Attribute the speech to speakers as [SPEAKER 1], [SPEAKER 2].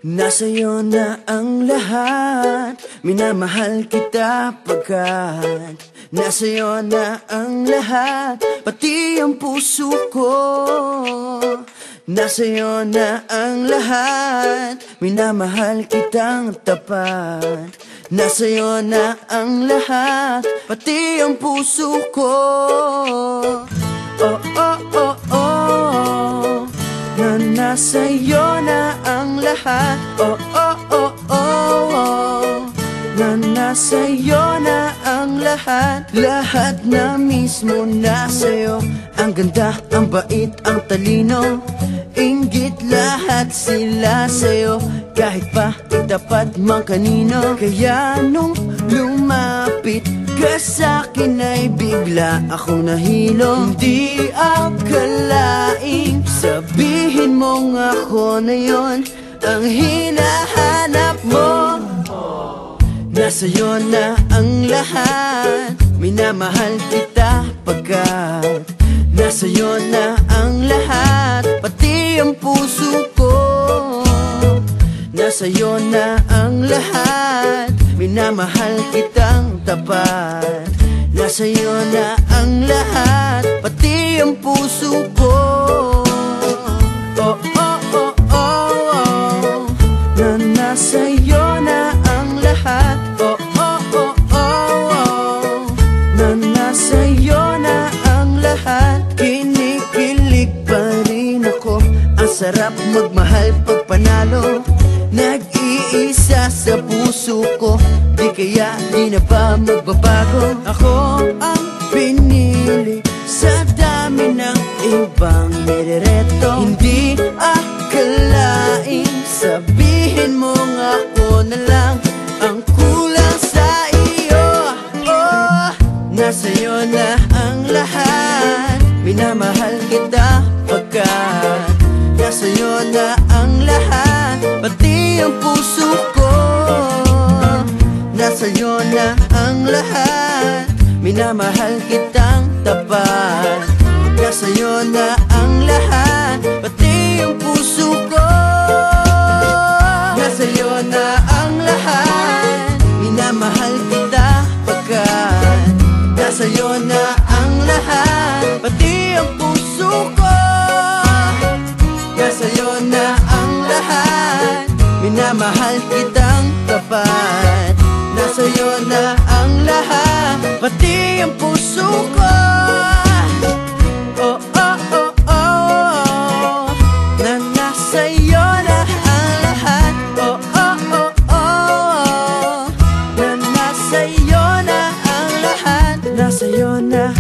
[SPEAKER 1] Nasa'yo na ang lahat, minamahal kita pagkat nasa'yo na ang lahat, pati ang puso ko. Nasa'yo na ang lahat, minamahal kitang tapat. Nasa'yo na ang lahat, pati ang puso ko. Oh, oh, oh, oh, na nasa'yo na ang lahat. Oh, oh, oh, oh, oh, na nasa'yo na ang lahat. Lahat na mismo nasa'yo. Ang ganda, ang bait, ang talino, inggit lahat sila sa'yo. Kahit pa itapat mang kanino. Kaya nung lumapit ka sa'kin ay bigla akong nahilo. Hindi akalaing sabihin mong ako na yon ang hinahanap mo. Nasa'yo na ang lahat, minamahal kita pagkat nasa'yo na ang lahat, pati ang puso ko. Nasa'yo na ang lahat, minamahal kitang tapat. Nasa'yo na ang lahat, pati ang puso ko. Oh, oh, oh, oh, oh, na nasa'yo na ang lahat. Oh, oh, oh, oh, oh, na nasa'yo na ang lahat. Kinikilig pa rin ako, ang sarap magmahal pag panalo. Nag-iisa sa puso ko, di kaya di na ba magbabago. Ako ang pinili sa dami ng ibang nirereto. Hindi akalaing sabihin mong ako na lang ang kulang sa iyo. Oh, nasa'yo na ang lahat, minamahal kita pagkat nasa'yo na ang lahat, pati ang puso ko. Nasa'yo na ang lahat, minamahal kitang tapat. Nasa'yo na ang lahat, pati ang puso ko. Nasa'yo na ang lahat, minamahal kita pagkat nasa'yo na ang lahat, pati ang puso ko. Nasa'yo na ang lahat, minamahal kitang tapat. Nasa'yo na ang lahat, pati ang puso ko. Oh, oh, oh, oh, na nasa'yo na ang lahat. Oh, oh, oh, oh, na nasa'yo na ang lahat. Nasa'yo na